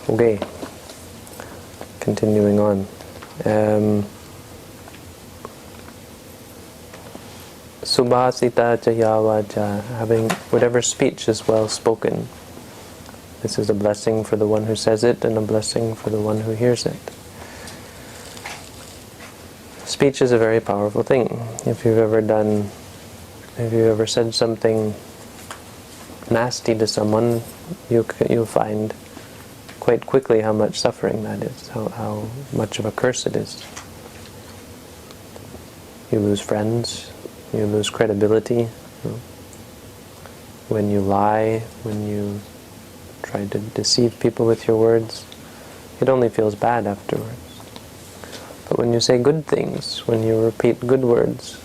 Okay, continuing on. Subhasita Jayavaja, having whatever speech is well spoken. This is a blessing for the one who says it and a blessing for the one who hears it. Speech is a very powerful thing. If you've ever said something nasty to someone, you'll find quite quickly how much suffering that is, how much of a curse it is. You lose friends, you lose credibility. When you lie, when you try to deceive people with your words, it only feels bad afterwards. But when you say good things, when you repeat good words,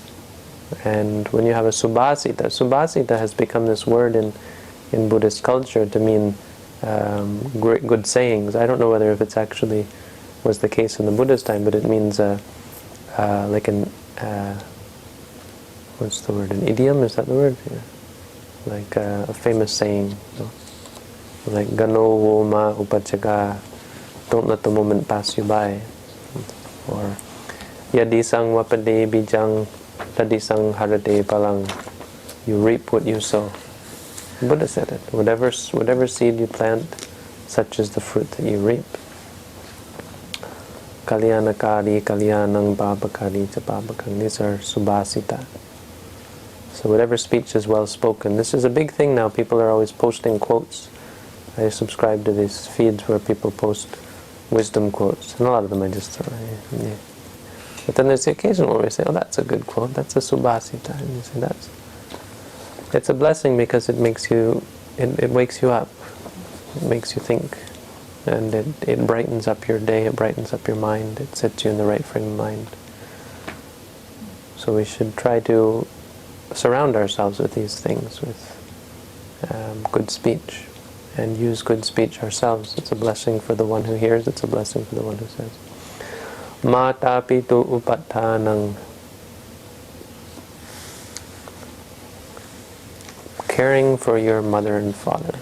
and when you have a subhasita has become this word in Buddhist culture to mean good sayings. I don't know whether if it's actually was the case in the Buddha's time, but it means like an what's the word? An idiom? Is that the word? Yeah. Like a famous saying, like "Gano wo ma upachaga," don't let the moment pass you by, or "Yadisang wapade bijang tadisang harate palang," you reap what you sow. Buddha said it. Whatever seed you plant, such is the fruit that you reap. Kalyanakari, kalyanang babakari cha babakang. These are subhasita. So whatever speech is well spoken. This is a big thing now. People are always posting quotes. I subscribe to these feeds where people post wisdom quotes. And a lot of them I just throw. Yeah. But then there's the occasional where we say, oh, that's a good quote. That's a subhasita. And you say, it's a blessing because it makes you, it wakes you up. It makes you think. And it brightens up your day, it brightens up your mind, it sets you in the right frame of mind. So we should try to surround ourselves with these things, with good speech, and use good speech ourselves. It's a blessing for the one who hears, it's a blessing for the one who says. Mata pitu upattanang. Caring for your mother and father.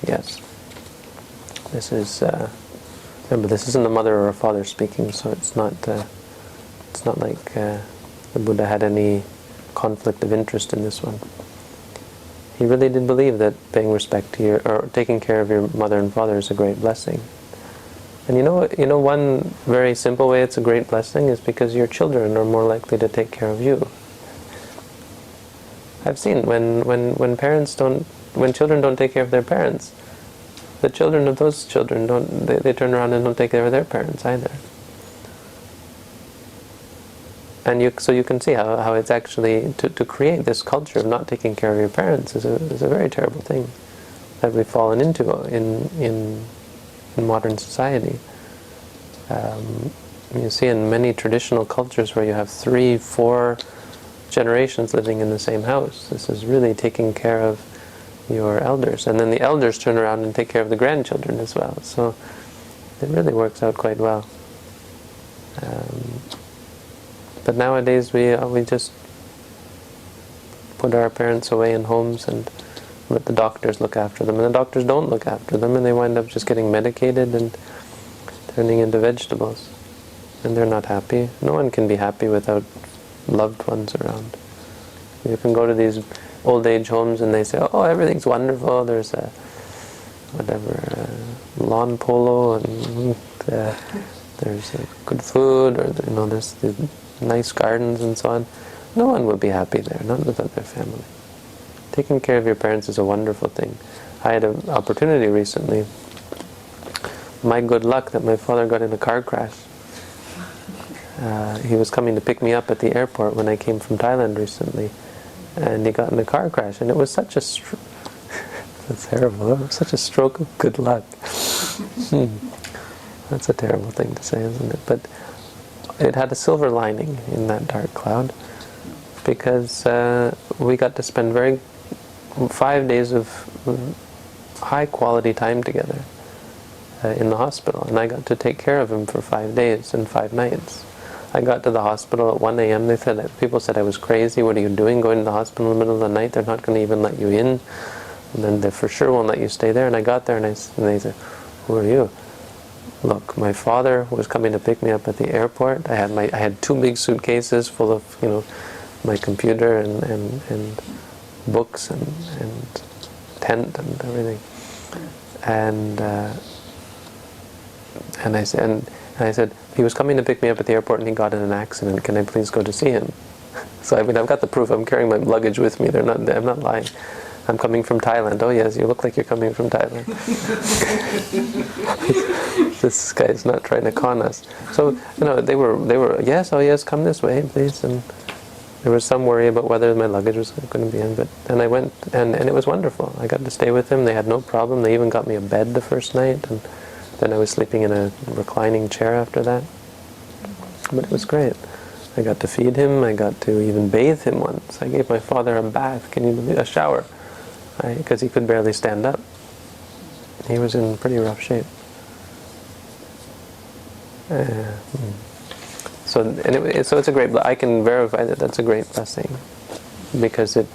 Yes. This is, remember, this isn't a mother or a father speaking, so it's not like the Buddha had any conflict of interest in this one. He really did believe that paying respect to or taking care of your mother and father is a great blessing. And you know, one very simple way it's a great blessing is because your children are more likely to take care of you. I've seen when children don't take care of their parents, the children of those children they turn around and don't take care of their parents either. And so you can see how it's actually to create this culture of not taking care of your parents is a very terrible thing that we've fallen into in modern society. You see in many traditional cultures where you have 3-4 generations living in the same house. This is really taking care of your elders, and then the elders turn around and take care of the grandchildren as well. So it really works out quite well. But nowadays we just put our parents away in homes and let the doctors look after them, and the doctors don't look after them, and they wind up just getting medicated and turning into vegetables, and they're not happy. No one can be happy without loved ones around. You can go to these old age homes and they say, oh, everything's wonderful, there's a lawn polo, and there's good food, or there's the nice gardens and so on. No one would be happy there, not without their family. Taking care of your parents is a wonderful thing. I had an opportunity recently, my good luck, that my father got in a car crash. He was coming to pick me up at the airport when I came from Thailand recently, and he got in a car crash, and it was such a that's terrible. It was such a stroke of good luck. That's a terrible thing to say, isn't it? But it had a silver lining in that dark cloud, because we got to spend 5 days of high quality time together in the hospital, and I got to take care of him for 5 days and 5 nights. I got to the hospital at 1 a.m. People said I was crazy. What are you doing going to the hospital in the middle of the night? They're not going to even let you in. And then they for sure won't let you stay there. And I got there and they said, who are you? look, my father was coming to pick me up at the airport. I had 2 big suitcases full of, my computer and books and tent and everything. And I said, he was coming to pick me up at the airport and he got in an accident. Can I please go to see him? So I've got the proof. I'm carrying my luggage with me. I'm not lying. I'm coming from Thailand. Oh yes, you look like you're coming from Thailand. This guy's not trying to con us. So they were yes, oh yes, come this way, please. And there was some worry about whether my luggage was going to be in, but then I went and it was wonderful. I got to stay with him. They had no problem. They even got me a bed the first night, and then I was sleeping in a reclining chair after that. But it was great. I got to feed him. I got to even bathe him once. I gave my father a bath. Can you believe? A shower, because he could barely stand up. He was in pretty rough shape. So it's a great. I can verify that that's a great blessing, because it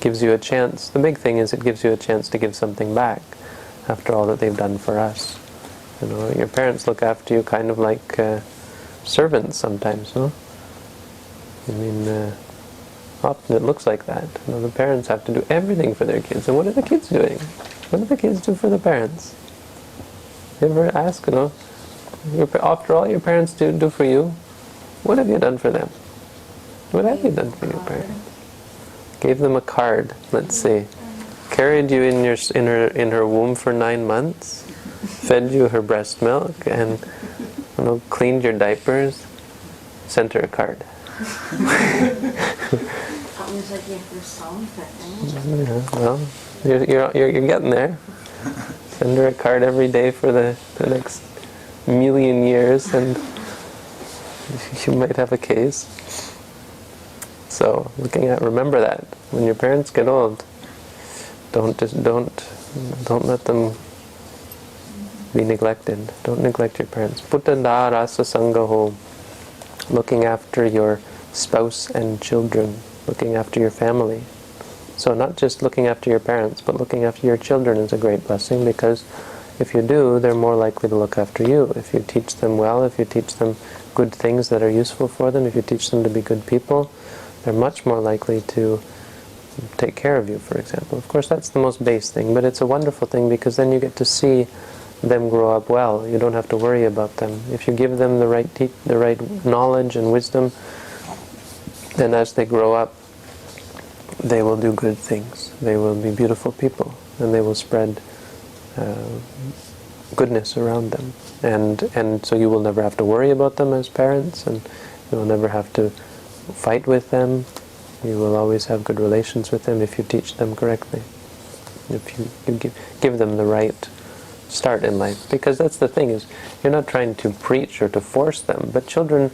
gives you a chance. The big thing is it gives you a chance to give something back after all that they've done for us. Your parents look after you kind of like servants sometimes, no? I mean, often it looks like that. The parents have to do everything for their kids. And what are the kids doing? What do the kids do for the parents? You ever ask, after all your parents do for you, what have you done for them? What have you done for your parents? Gave them a card, let's say. Carried you in her womb for 9 months, fed you her breast milk, and cleaned your diapers, sent her a card. Yeah, well, you're getting there. Send her a card every day for the next million years, and you might have a case. So, remember that when your parents get old, don't let them be neglected. Don't neglect your parents. Puttanda rasa sangaho, looking after your spouse and children, looking after your family. So not just looking after your parents, but looking after your children is a great blessing, because if you do, they're more likely to look after you. If you teach them well, if you teach them good things that are useful for them, if you teach them to be good people, they're much more likely to take care of you, for example. Of course, that's the most base thing, but it's a wonderful thing, because then you get to see them grow up well. You don't have to worry about them. If you give them the right knowledge and wisdom, then as they grow up, they will do good things. They will be beautiful people, and they will spread goodness around them. And so you will never have to worry about them as parents, and you will never have to fight with them. You will always have good relations with them if you teach them correctly. If you give them the right start in life. Because that's the thing, is you're not trying to preach or to force them, but children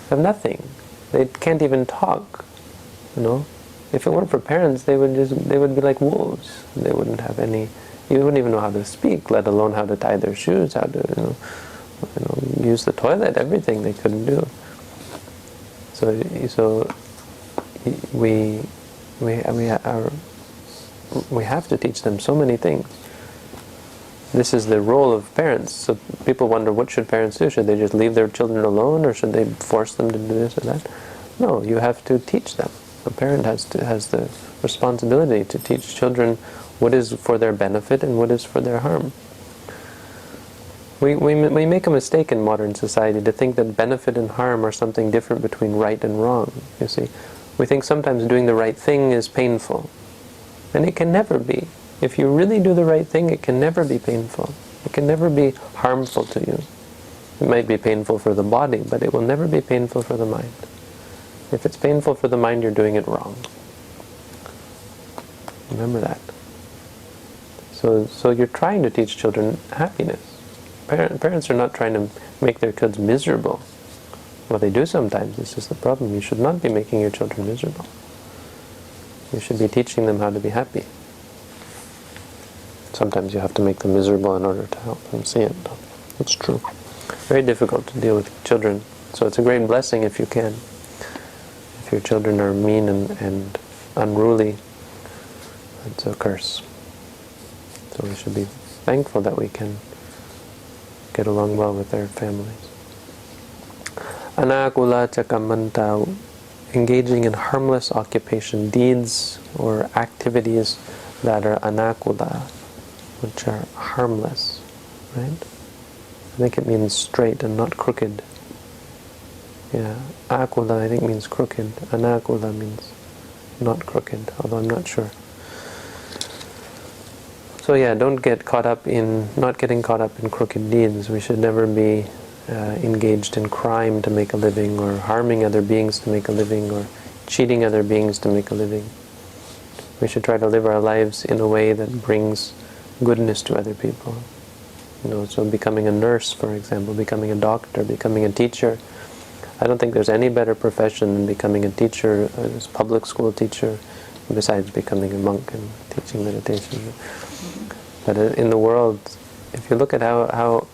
have nothing. They can't even talk, If it weren't for parents, they would be like wolves. They wouldn't have any. You wouldn't even know how to speak, let alone how to tie their shoes, how to use the toilet. Everything they couldn't do. So we have to teach them so many things. This is the role of parents. So people wonder, what should parents do? Should they just leave their children alone, or should they force them to do this or that? No, you have to teach them. A parent has the responsibility to teach children what is for their benefit and what is for their harm. We make a mistake in modern society to think that benefit and harm are something different between right and wrong. You see, we think sometimes doing the right thing is painful, and it can never be. If you really do the right thing, it can never be painful. It can never be harmful to you. It might be painful for the body, but it will never be painful for the mind. If it's painful for the mind, you're doing it wrong. Remember that. So you're trying to teach children happiness. Parents are not trying to make their kids miserable. Well, they do sometimes. This is the problem. You should not be making your children miserable. You should be teaching them how to be happy. Sometimes you have to make them miserable in order to help them see it. It's true. Very difficult to deal with children. So it's a great blessing if you can. If your children are mean and unruly, it's a curse. So we should be thankful that we can get along well with their families. Anakula chakamanta, engaging in harmless occupation, deeds or activities that are anakula, which are harmless, right? I think it means straight and not crooked. Yeah, akula I think means crooked. Anakula means not crooked, although I'm not sure. So yeah, don't get caught up in, not getting caught up in crooked deeds. We should never be engaged in crime to make a living, or harming other beings to make a living, or cheating other beings to make a living. We should try to live our lives in a way that brings goodness to other people. So becoming a nurse, for example, becoming a doctor, becoming a teacher. I don't think there's any better profession than becoming a teacher, a public school teacher, besides becoming a monk and teaching meditation. But in the world, if you look at how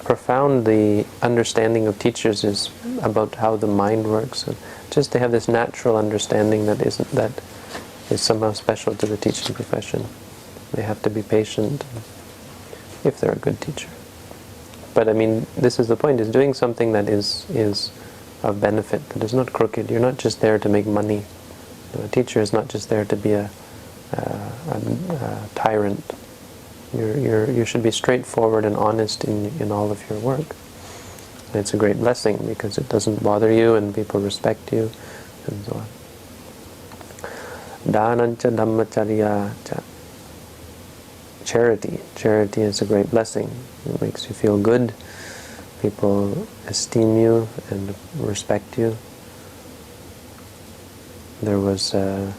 profound the understanding of teachers is about how the mind works, and just to have this natural understanding that is somehow special to the teaching profession. They have to be patient if they're a good teacher. But I mean, this is the point: is doing something that is of benefit, that is not crooked. You're not just there to make money. A teacher is not just there to be a tyrant. You should be straightforward and honest in all of your work. And it's a great blessing because it doesn't bother you and people respect you and so on. Dhanancha dhammacharya cha. Charity. Charity is a great blessing. It makes you feel good. People esteem you and respect you. There was a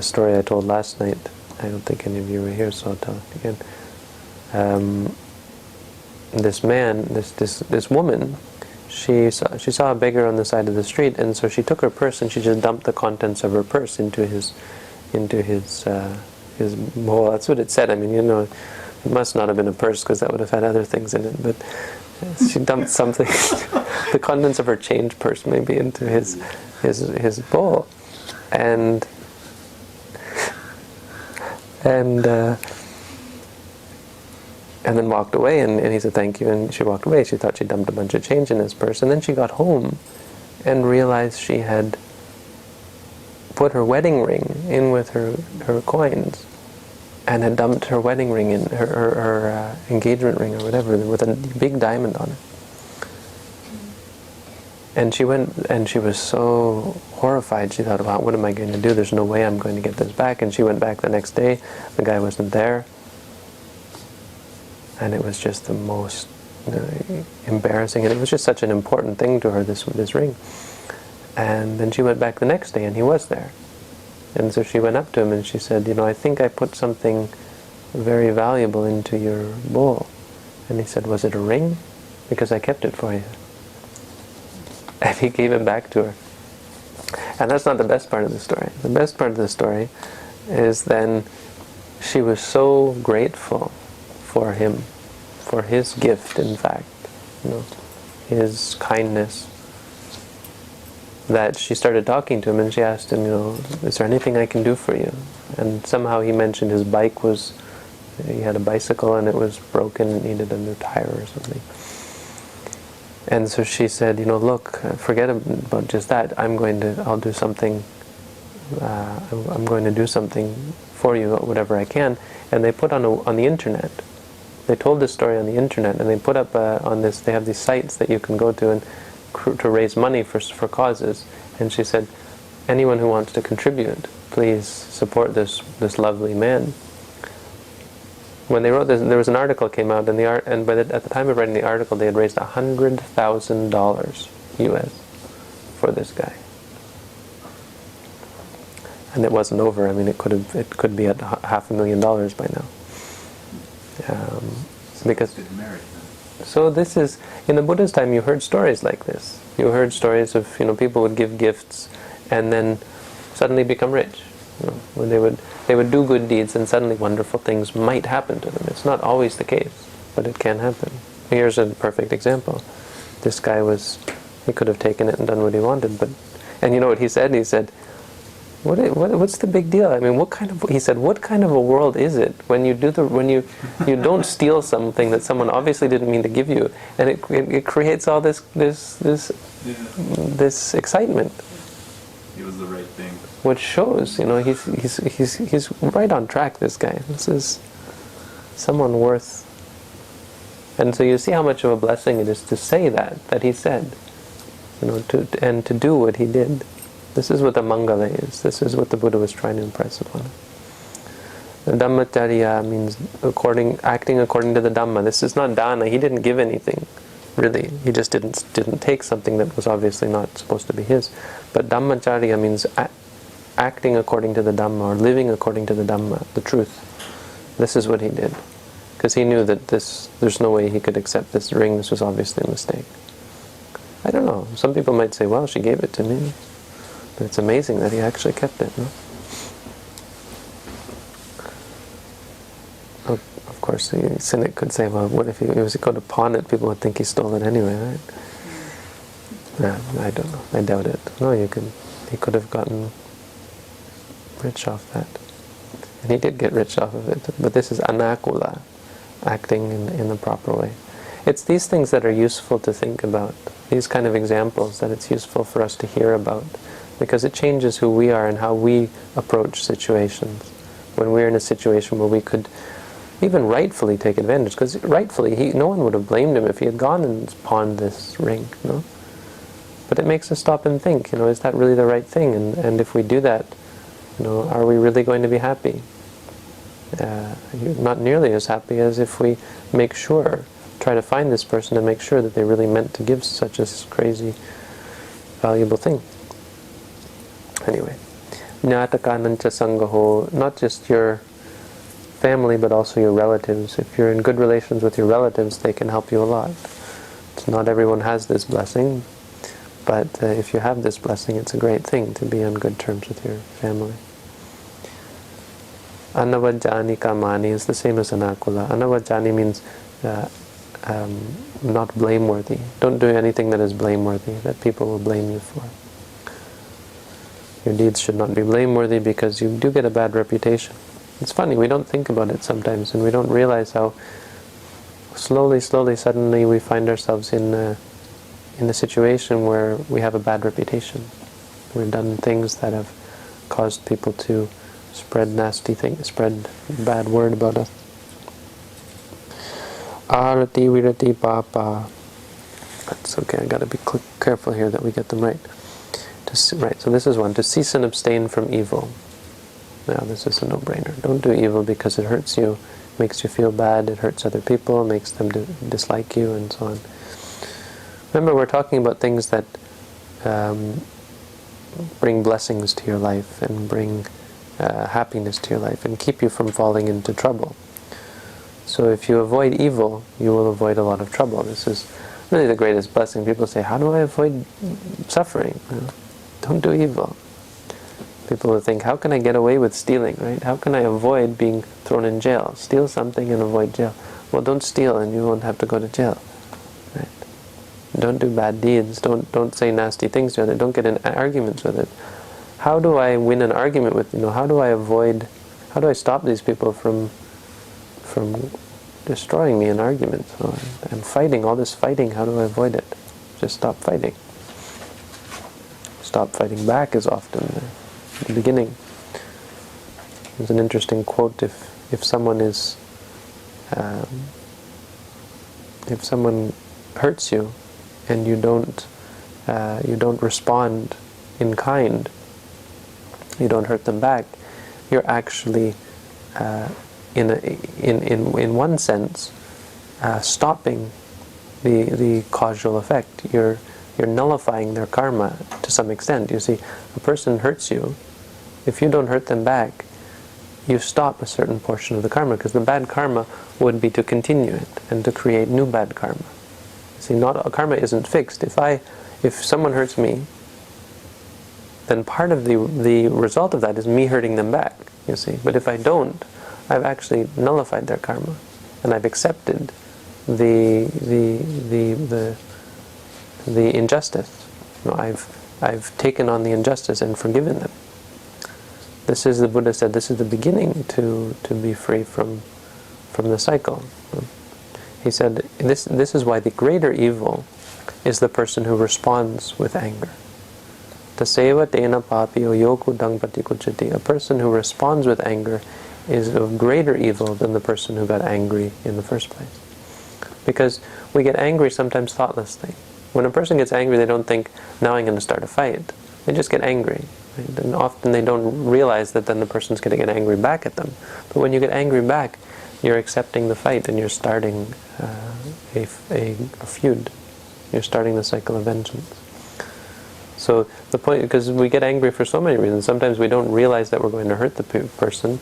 story I told last night. I don't think any of you were here, so I'll tell it again. This woman, she saw a beggar on the side of the street, and so she took her purse and she just dumped the contents of her purse into his bowl. That's what it said. I mean, it must not have been a purse because that would have had other things in it. But she dumped something, the contents of her change purse maybe, into his bowl, and then walked away, and he said thank you, and she walked away. She thought she dumped a bunch of change in his purse, and then she got home and realized she had put her wedding ring in with her coins, and had dumped her wedding ring in, her engagement ring or whatever, with a big diamond on it. And she went, and she was so horrified. She thought, well, what am I going to do? There's no way I'm going to get this back. And she went back the next day. The guy wasn't there. And it was just the most embarrassing. And it was just such an important thing to her, this ring. And then she went back the next day, and he was there. And so she went up to him and she said, I think I put something very valuable into your bowl. And he said, was it a ring? Because I kept it for you. And he gave it back to her. And that's not the best part of the story. The best part of the story is then she was so grateful for him, for his gift, in fact, his kindness, that she started talking to him, and she asked him, is there anything I can do for you? And somehow he mentioned his bike he had a bicycle and it was broken and needed a new tire or something. And so she said, look, forget about just that. I'll do something, I'm going to do something for you, whatever I can. And they put on the internet. They told this story on the internet, and they put up on this, they have these sites that you can go to and to raise money for causes. And she said, anyone who wants to contribute, please support this lovely man. When they wrote this, there was an article came out, and at the time of writing the article, they had raised $100,000 US for this guy. And it wasn't over. I mean, it could be at $500,000 by now. Because so this is, in the Buddha's time, you heard stories like this. You heard stories of people would give gifts and then suddenly become rich. When they would do good deeds and suddenly wonderful things might happen to them. It's not always the case, but it can happen. Here's a perfect example. This guy he could have taken it and done what he wanted, and you know what he said? He said, What's the big deal? I mean, he said, what kind of a world is it when you you don't steal something that someone obviously didn't mean to give you, and it creates all this excitement. It was the right thing. Which shows, he's right on track. This guy. This is someone worth. And so you see how much of a blessing it is to say that he said, to do what he did. This is what the Mangala is. This is what the Buddha was trying to impress upon us. The Dhammacharya means acting according to the Dhamma. This is not dana. He didn't give anything, really. He just didn't take something that was obviously not supposed to be his. But Dhammacharya means acting according to the Dhamma, or living according to the Dhamma, the truth. This is what he did. Because he knew that there's no way he could accept this ring. This was obviously a mistake. I don't know. Some people might say, well, she gave it to me. But it's amazing that he actually kept it, no? Of course, the cynic could say, well, what if he was going to pawn it? People would think he stole it anyway, right? Yeah, I don't know. I doubt it. No, he could have gotten rich off that. And he did get rich off of it. But this is anakula, acting in the proper way. It's these things that are useful to think about, these kind of examples that it's useful for us to hear about, because it changes who we are and how we approach situations. When we're in a situation where we could even rightfully take advantage, because rightfully no one would have blamed him if he had gone and pawned this ring, no? But it makes us stop and think, is that really the right thing? And if we do that, are we really going to be happy? Not nearly as happy as if we try to find this person and make sure that they really meant to give such a crazy, valuable thing. Anyway, Jnatakanancha Sangaho, not just your family but also your relatives. If you're in good relations with your relatives, they can help you a lot. Not everyone has this blessing, but if you have this blessing, it's a great thing to be on good terms with your family. Anavajjani kamani is the same as anakula. Anavajjani means not blameworthy. Don't do anything that is blameworthy, that people will blame you for. Your deeds should not be blameworthy because you do get a bad reputation. It's funny, we don't think about it sometimes, and we don't realize how slowly, suddenly we find ourselves in a situation where we have a bad reputation. We've done things that have caused people to spread nasty things, spread bad word about us. Arati virati papa. That's okay, I gotta be careful here that we get them right. Right, so this is one, to cease and abstain from evil. Now this is a no-brainer. Don't do evil because it hurts you, makes you feel bad, it hurts other people, makes them dislike you, and so on. Remember, we're talking about things that bring blessings to your life and bring happiness to your life and keep you from falling into trouble. So if you avoid evil, you will avoid a lot of trouble. This is really the greatest blessing. People say, how do I avoid suffering? Don't do evil. People will think, how can I get away with stealing, right? How can I avoid being thrown in jail? Steal something and avoid jail. Well, don't steal and you won't have to go to jail. Right? Don't do bad deeds. Don't say nasty things to others. Don't get in arguments with it. How do I win an argument with, how do I stop these people from destroying me in arguments? I'm fighting, all this fighting, how do I avoid it? Just stop fighting. Stop fighting back is often the beginning. There's an interesting quote, if someone hurts you and you don't respond in kind, you don't hurt them back, you're actually in one sense stopping the causal effect. You're nullifying their karma to some extent. You see, a person hurts you, if you don't hurt them back, you stop a certain portion of the karma, because the bad karma would be to continue it and to create new bad karma. See, karma isn't fixed. If someone hurts me, then part of the result of that is me hurting them back, you see. But if I don't, I've actually nullified their karma, and I've accepted the injustice. I've taken on the injustice and forgiven them. This is, the Buddha said, this is the beginning to be free from the cycle. He said, this is why the greater evil is the person who responds with anger. Taseva tena papiyo yoku dang patikuchati. A person who responds with anger is of greater evil than the person who got angry in the first place. Because we get angry sometimes thoughtlessly. When a person gets angry, they don't think, now I'm going to start a fight. They just get angry. Right? And often they don't realize that then the person's going to get angry back at them. But when you get angry back, you're accepting the fight and you're starting a feud. You're starting the cycle of vengeance. So the point, because we get angry for so many reasons. Sometimes we don't realize that we're going to hurt the person.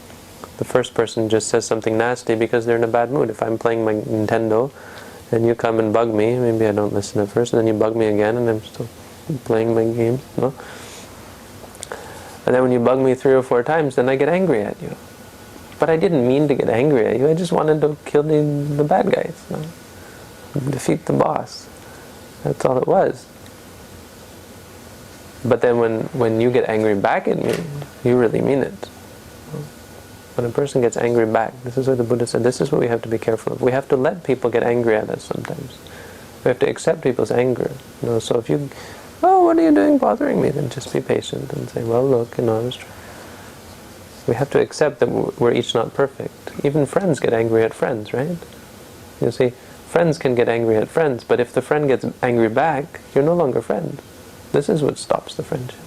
The first person just says something nasty because they're in a bad mood. If I'm playing my Nintendo and you come and bug me, maybe I don't listen at first, and then you bug me again and I'm still playing my game, no? And then when you bug me 3 or 4 times, then I get angry at you. But I didn't mean to get angry at you. I just wanted to kill the bad guys, no? Defeat the boss. That's all it was. But then when you get angry back at me, you really mean it. When a person gets angry back, this is what the Buddha said, this is what we have to be careful of. We have to let people get angry at us sometimes. We have to accept people's anger. So if you, oh, what are you doing bothering me? Then just be patient and say, well, look, I was trying. We have to accept that we're each not perfect. Even friends get angry at friends, right? You see, friends can get angry at friends, but if the friend gets angry back, you're no longer friend. This is what stops the friendship.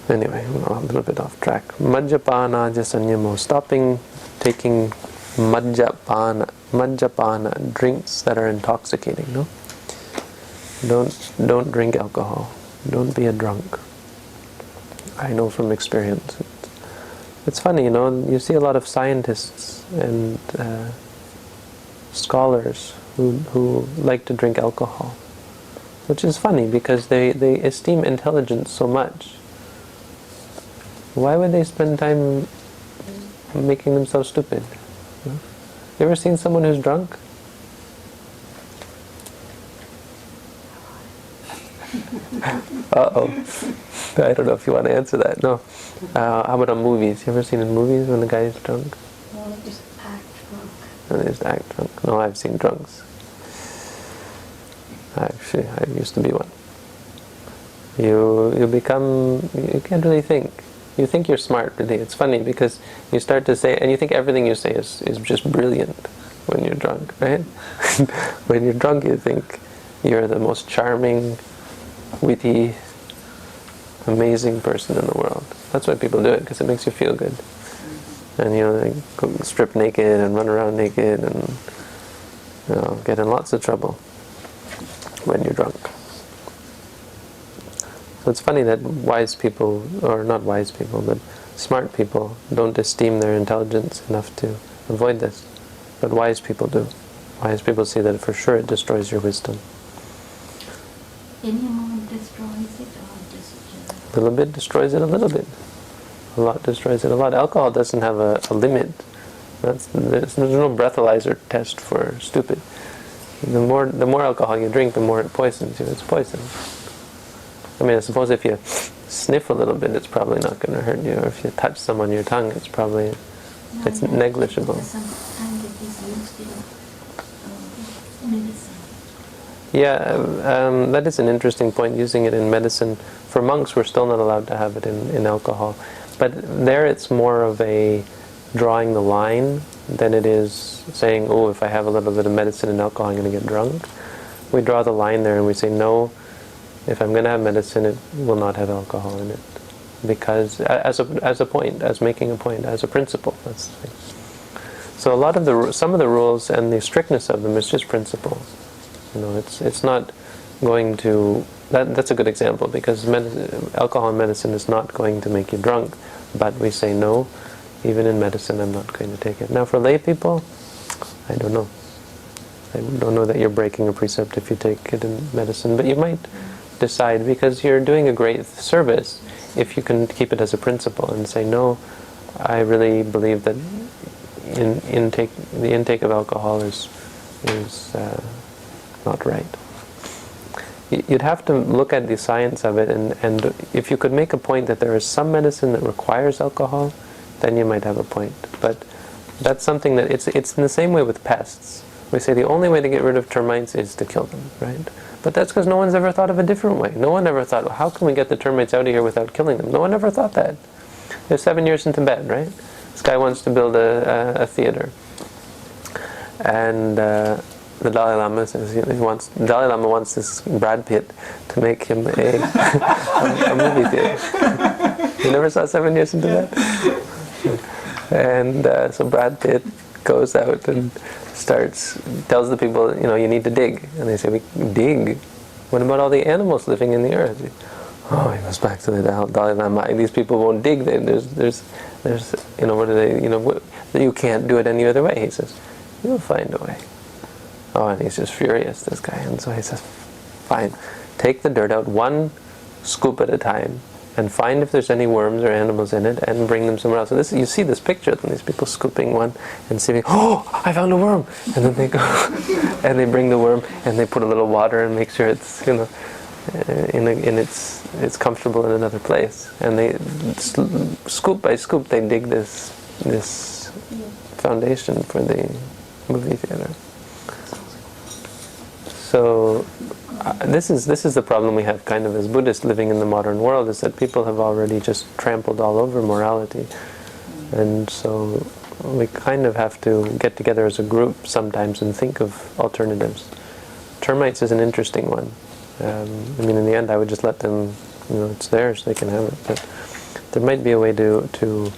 Anyway, a little bit off track. Majjapana jasanyamo, stopping taking majjapana, drinks that are intoxicating. No, don't drink alcohol. Don't be a drunk. I know from experience. It's funny, you see a lot of scientists and scholars who like to drink alcohol, which is funny because they esteem intelligence so much. Why would they spend time making themselves stupid? You ever seen someone who's drunk? Uh-oh. I don't know if you want to answer that. No. How about on movies? You ever seen in movies when the guy is drunk? No, they just act drunk. No, they just act drunk. No, I've seen drunks. Actually, I used to be one. You can't really think. You think you're smart, really. It's funny because you start to say, and you think everything you say is just brilliant when you're drunk, right? When you're drunk, you think you're the most charming, witty, amazing person in the world. That's why people do it, because it makes you feel good. And they go strip naked and run around naked and get in lots of trouble when you're drunk. So it's funny that wise people, or not wise people, but smart people don't esteem their intelligence enough to avoid this. But wise people do. Wise people see that for sure it destroys your wisdom. Any amount destroys it or just... A little bit destroys it a little bit. A lot destroys it a lot. Alcohol doesn't have a limit. There's no breathalyzer test for stupid. The more alcohol you drink, the more it poisons you. It's poison. I mean, I suppose if you sniff a little bit, it's probably not going to hurt you. Or if you touch some on your tongue, it's negligible. Sometimes it is used in medicine. Yeah, that is an interesting point, using it in medicine. For monks, we're still not allowed to have it in alcohol. But there it's more of a drawing the line than it is saying, oh, if I have a little bit of medicine and alcohol, I'm going to get drunk. We draw the line there and we say, no, if I'm going to have medicine, it will not have alcohol in it. Because, as a point, as making a point, as a principle. That's the thing. So some of the rules and the strictness of them is just principles. It's not going to... That's a good example, because alcohol in medicine is not going to make you drunk, but we say no, even in medicine I'm not going to take it. Now for lay people, I don't know. I don't know that you're breaking a precept if you take it in medicine, but you might decide, because you're doing a great service if you can keep it as a principle and say, no, I really believe that the intake of alcohol is not right. you'd have to look at the science of it, and if you could make a point that there is some medicine that requires alcohol, then you might have a point. But that's something that it's in the same way with pests. We say the only way to get rid of termites is to kill them, right? But that's because no one's ever thought of a different way. No one ever thought, well, how can we get the termites out of here without killing them? No one ever thought that. They're 7 years in Tibet, right? This guy wants to build a theater. And the Dalai Lama says Dalai Lama wants this Brad Pitt to make him a movie theater. You never saw 7 years in Tibet? And so Brad Pitt goes out and tells the people, you need to dig. And they say, we dig? What about all the animals living in the earth? He goes back to the Dalai Lama. These people won't dig. There's what are they? You can't do it any other way. He says, you'll find a way. Oh, and he's just furious, this guy. And so he says, fine, take the dirt out one scoop at a time, and find if there's any worms or animals in it, and bring them somewhere else. So you see this picture of these people scooping one and seeing, oh, I found a worm! And then they go and they bring the worm and they put a little water and make sure it's it's comfortable in another place. And they scoop by scoop they dig this foundation for the movie theater. So this is the problem we have kind of as Buddhists living in the modern world, is that people have already just trampled all over morality. And so we kind of have to get together as a group sometimes and think of alternatives. Termites is an interesting one. In the end I would just let them, it's theirs, they can have it. But there might be a way to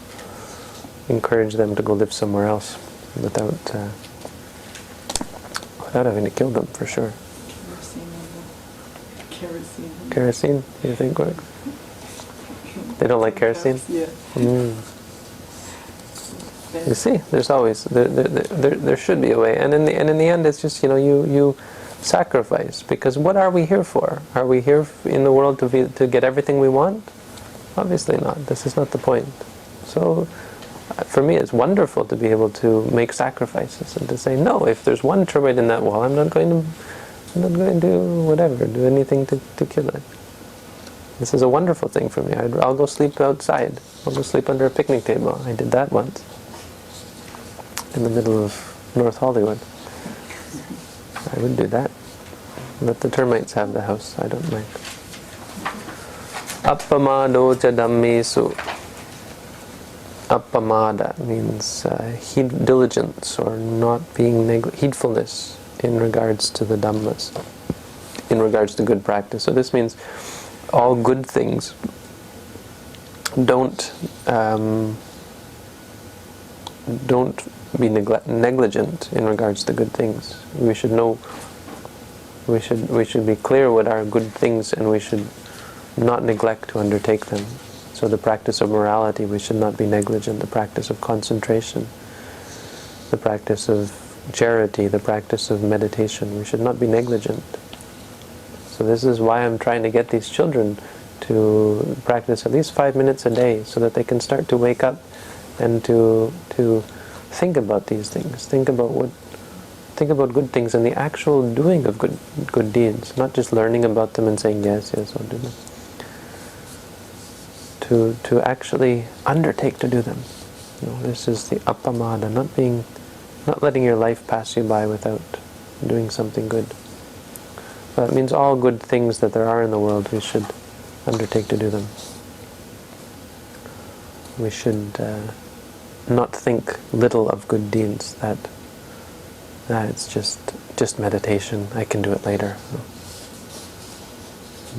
encourage them to go live somewhere else without having to kill them, for sure. Kerosene, you think works? They don't like kerosene? Yeah. You see, there's always there should be a way, and in the end, it's just you sacrifice, because what are we here for? Are we here in the world to get everything we want? Obviously not. This is not the point. So, for me, it's wonderful to be able to make sacrifices and to say, no, if there's one termite in that wall, I'm not going to do anything to kill it. This is a wonderful thing for me. I'll go sleep outside. I'll go sleep under a picnic table. I did that once in the middle of North Hollywood. I would do that. Let the termites have the house. I don't mind. Appamado cha dhammesu. Appamada means diligence, or not being heedfulness in regards to the Dhammas, in regards to good practice. So this means all good things. Don't be negligent in regards to good things. We should know. We should be clear what are good things, and we should not neglect to undertake them. So the practice of morality, we should not be negligent. The practice of concentration, the practice of charity, the practice of meditation, we should not be negligent. So this is why I'm trying to get these children to practice at least 5 minutes a day, so that they can start to wake up and to think about these things. Think about good things and the actual doing of good deeds, not just learning about them and saying yes, I'll do them. To actually undertake to do them. This is the appamada, not letting your life pass you by without doing something good. That means all good things that there are in the world, we should undertake to do them. We should not think little of good deeds, that it's just meditation, I can do it later.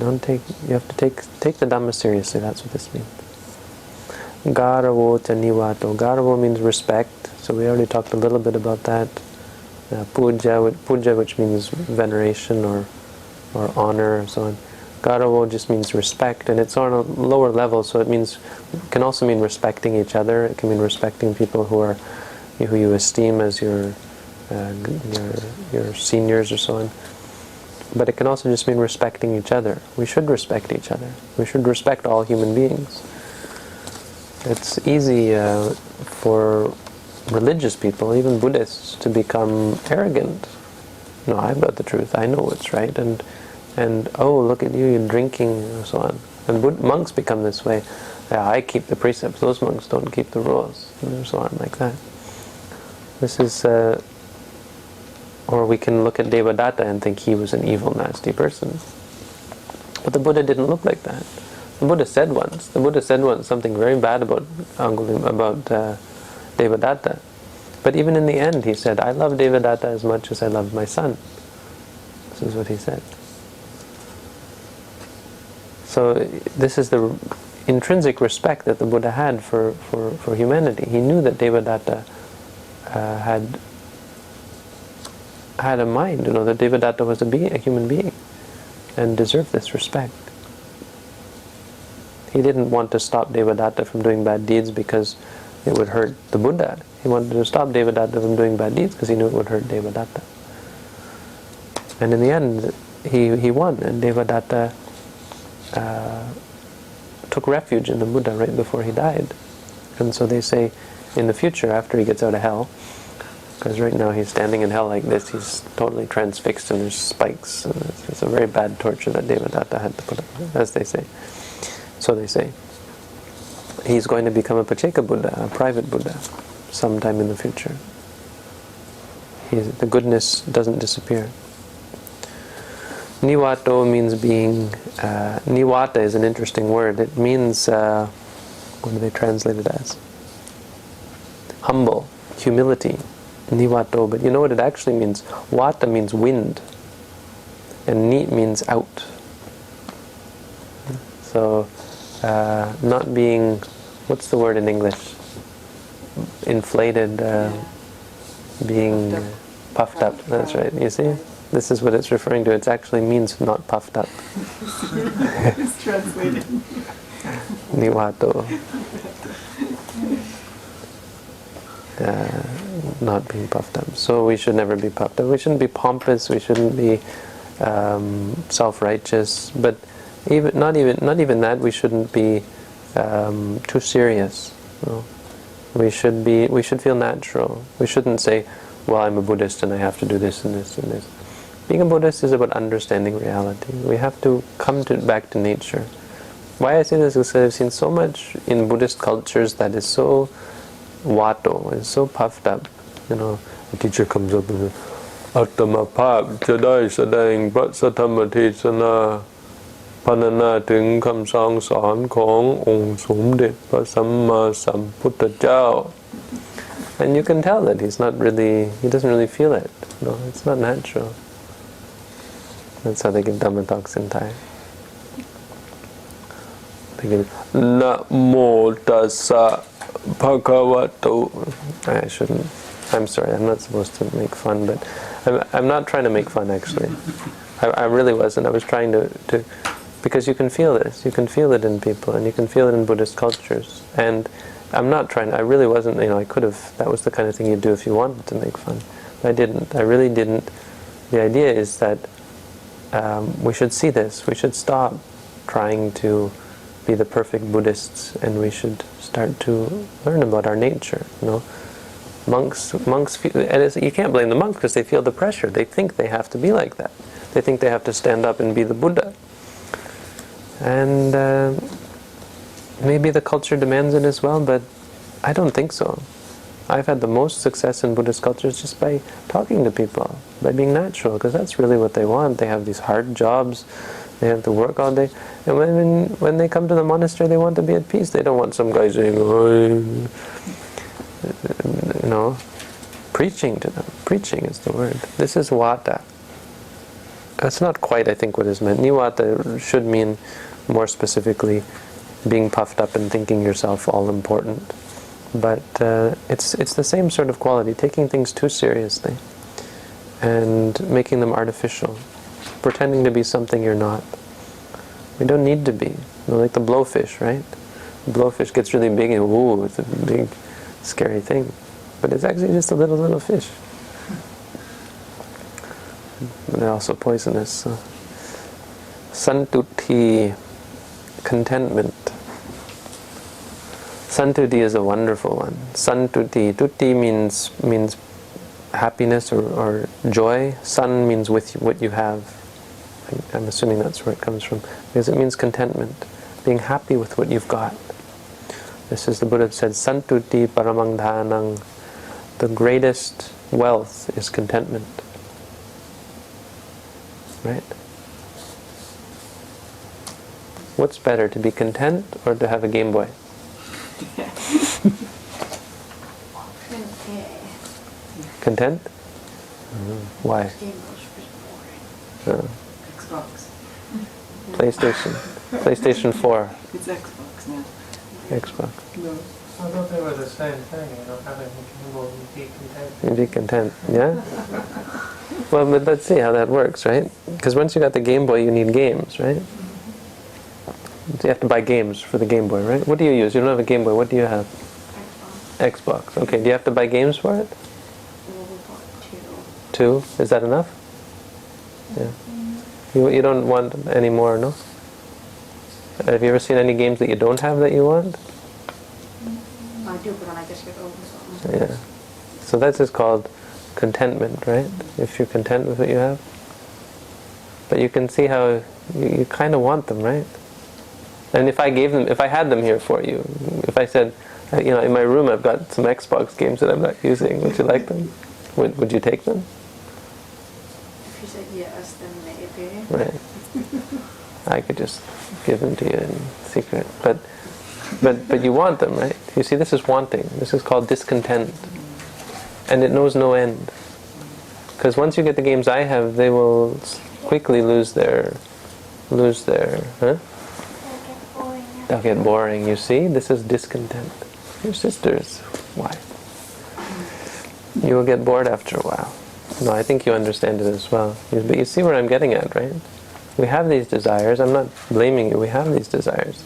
You have to take the Dhamma seriously. That's what this means. Garavo cha nivato. Garavo means respect. So we already talked a little bit about that. Puja, which means veneration or honor, and so on. Garavo just means respect, and it's on a lower level. So it can also mean respecting each other. It can mean respecting people who you esteem as your seniors or so on. But it can also just mean respecting each other. We should respect each other. We should respect all human beings. It's easy for religious people, even Buddhists, to become arrogant. No, I've got the truth. I know what's right, and And oh, look at you, you're drinking, and so on. And monks become this way. Yeah, I keep the precepts, those monks don't keep the rules, and so on, like that. This is, or we can look at Devadatta and think he was an evil, nasty person. But the Buddha didn't look like that. The Buddha said once something very bad about Devadatta. But even in the end he said, I love Devadatta as much as I love my son. This is what he said. So this is the intrinsic respect that the Buddha had for humanity. He knew that Devadatta had a mind, that Devadatta was a human being, and deserved this respect. He didn't want to stop Devadatta from doing bad deeds because it would hurt the Buddha. He wanted to stop Devadatta from doing bad deeds because he knew it would hurt Devadatta. And in the end, he won, and Devadatta took refuge in the Buddha right before he died. And so they say, in the future, after he gets out of hell, because right now he's standing in hell like this, he's totally transfixed and there's spikes, and it's a very bad torture that Devadatta had to put up with, as they say. So they say. He's going to become a Pacceka Buddha, a private Buddha, sometime in the future. The goodness doesn't disappear. Niwato means being... niwata is an interesting word. It means... what do they translate it as? Humble, humility. Niwato, but you know what it actually means? Wata means wind, and ni means out. So, not being, what's the word in English? Inflated, being puffed up. That's right. You see? This is what it's referring to. It actually means not puffed up. It's translated. Niwato. Not being puffed up. So we should never be puffed up. We shouldn't be pompous. We shouldn't be self-righteous. But not even that. We shouldn't be too serious. We should feel natural. We shouldn't say, "Well, I'm a Buddhist and I have to do this and this and this." Being a Buddhist is about understanding reality. We have to come back to nature. Why I say this is because I've seen so much in Buddhist cultures that is so wato, is so puffed up. A teacher comes up and says, Attama Pap Jadai Sadang Pratsatamati Sana Panana Ting Kam Sang San Kong Ong Sumdit Pasamma Samputa Jao. And you can tell that he doesn't really feel it. It's not natural. That's how they give Dhamma talks in Thai. They give Namo Tassa Bhagavato. I shouldn't. I'm sorry, I'm not supposed to make fun, but I'm not trying to make fun, actually. I really wasn't. I was trying to... Because you can feel this. You can feel it in people, and you can feel it in Buddhist cultures. And I'm not trying... I really wasn't... I could have... That was the kind of thing you'd do if you wanted to make fun. But I didn't. I really didn't. The idea is that we should see this. We should stop trying to be the perfect Buddhists, and we should start to learn about our nature, Monks feel, and you can't blame the monks because they feel the pressure. They think they have to be like that. They think they have to stand up and be the Buddha. And maybe the culture demands it as well, but I don't think so. I've had the most success in Buddhist cultures just by talking to people, by being natural, because that's really what they want. They have these hard jobs. They have to work all day. And when they come to the monastery, they want to be at peace. They don't want some guy saying, preaching to them. Preaching is the word. This is wata. That's not quite, I think, what is meant. Niwata should mean, more specifically, being puffed up and thinking yourself all important. But it's the same sort of quality, taking things too seriously and making them artificial, pretending to be something you're not. We don't need to be. Like the blowfish, right? The blowfish gets really big and ooh, it's a big, scary thing. But it's actually just a little fish. But they're also poisonous. So. Santuti, contentment. Santuti is a wonderful one. Santuti. Tuti means happiness or joy. San means with what you have. I'm assuming that's where it comes from, because it means contentment, being happy with what you've got. This is, the Buddha said, Santuti paramang dhanang. The greatest wealth is contentment. Right? What's better, to be content or to have a Game Boy? Content? Why? Xbox. PlayStation 4. It's Xbox now. Xbox. No. I thought they were the same thing, having a Game Boy and be content. You'd be content, yeah? Well, but let's see how that works, right? Because once you got the Game Boy, you need games, right? So you have to buy games for the Game Boy, right? What do you use? You don't have a Game Boy. What do you have? Xbox. Okay, do you have to buy games for it? Two. Is that enough? Yeah. You don't want any more, no? Have you ever seen any games that you don't have that you want? I do, but I just get over something. Yeah. So that's just called contentment, right? If you're content with what you have. But you can see how you kind of want them, right? And if I had them here for you, if I said, in my room I've got some Xbox games that I'm not using, would you like them? Would you take them? If you said yes, then maybe. Right. I could just give them to you in secret. But you want them, right? You see, this is wanting. This is called discontent. And it knows no end. Because once you get the games I have, they will quickly lose their, huh? They'll get boring, you see? This is discontent. Your sister's wife. You will get bored after a while. No, I think you understand it as well. But you see where I'm getting at, right? We have these desires. I'm not blaming you. We have these desires.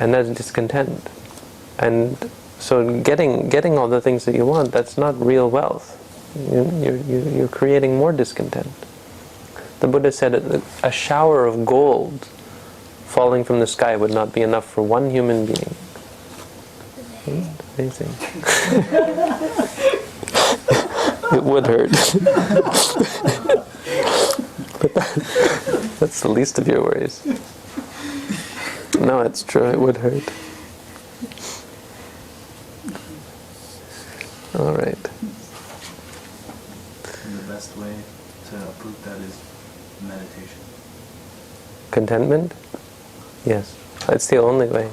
And that's discontent. And so getting all the things that you want, that's not real wealth. You're creating more discontent. The Buddha said a shower of gold falling from the sky would not be enough for one human being. Amazing. It would hurt. But that's the least of your worries. No, it's true, it would hurt. All right. And the best way to uproot that is meditation. Contentment? Yes. It's the only way.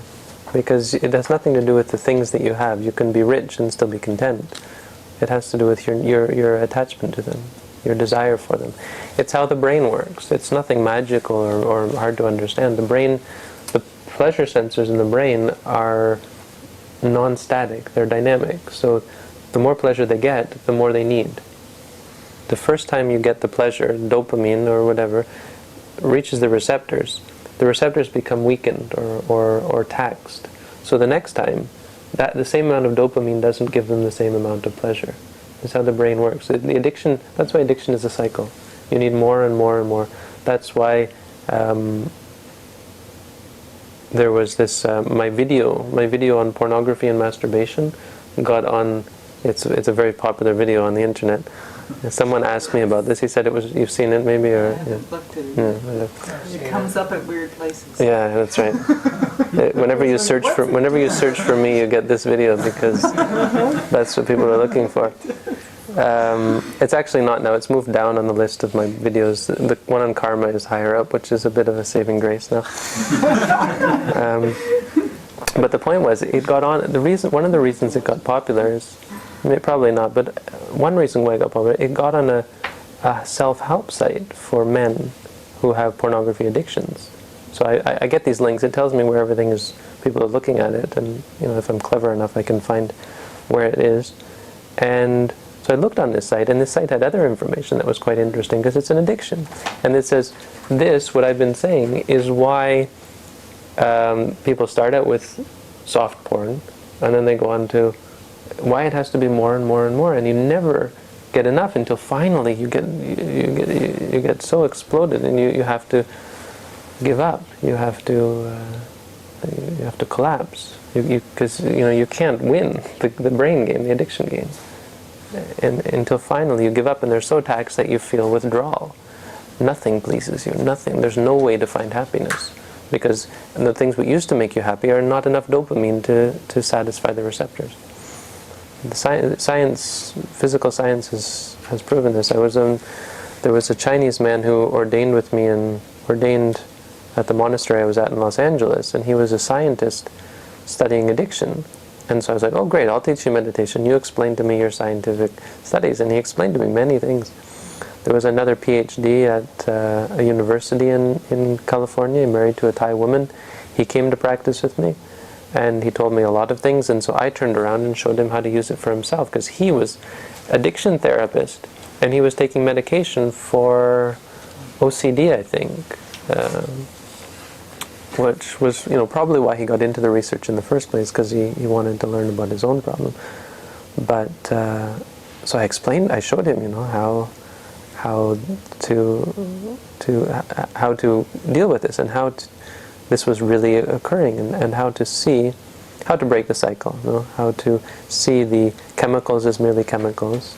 Because it has nothing to do with the things that you have. You can be rich and still be content. It has to do with your attachment to them, your desire for them. It's how the brain works. It's nothing magical or hard to understand. The pleasure sensors in the brain are non-static. They're dynamic. So the more pleasure they get, the more they need. The first time you get the pleasure, dopamine or whatever, reaches the receptors become weakened or taxed. So the next time, the same amount of dopamine doesn't give them the same amount of pleasure. That's how the brain works. That's why addiction is a cycle. You need more and more and more. That's why there was this my video on pornography and masturbation got on. It's a very popular video on the internet. Someone asked me about this. He said you've seen it maybe, or I haven't looked at it. yeah. It comes up at weird places. Yeah, that's right. Whenever you search for me, you get this video because that's what people are looking for. It's actually not now. It's moved down on the list of my videos. The one on karma is higher up, which is a bit of a saving grace now. But the point was, it got on. One of the reasons it got popular is, probably not, but one reason why it got popular, it got on a self-help site for men who have pornography addictions. So I get these links. It tells me where everything is. People are looking at it, and if I'm clever enough, I can find where it is. And so I looked on this site, and this site had other information that was quite interesting because it's an addiction. And it says, what I've been saying is why people start out with soft porn, and then they go on to why it has to be more and more and more, and you never get enough until finally you get so exploded, and you have to give up. You have to collapse because you can't win the brain game, the addiction game, and until finally you give up, and they're so taxed that you feel withdrawal. Nothing pleases you. Nothing. There's no way to find happiness. Because the things that used to make you happy are not enough dopamine to satisfy the receptors. The science, physical science has proven this. There was a Chinese man who ordained with me and ordained at the monastery I was at in Los Angeles, and he was a scientist studying addiction. And so I was like, oh great, I'll teach you meditation. You explain to me your scientific studies. And he explained to me many things. There was another PhD at a university in California, married to a Thai woman. He came to practice with me, and he told me a lot of things, and so I turned around and showed him how to use it for himself, because he was addiction therapist, and he was taking medication for OCD, I think, which was probably why he got into the research in the first place, because he wanted to learn about his own problem. But so I showed him how to deal with this, and this was really occurring, and how to break the cycle, how to see the chemicals as merely chemicals,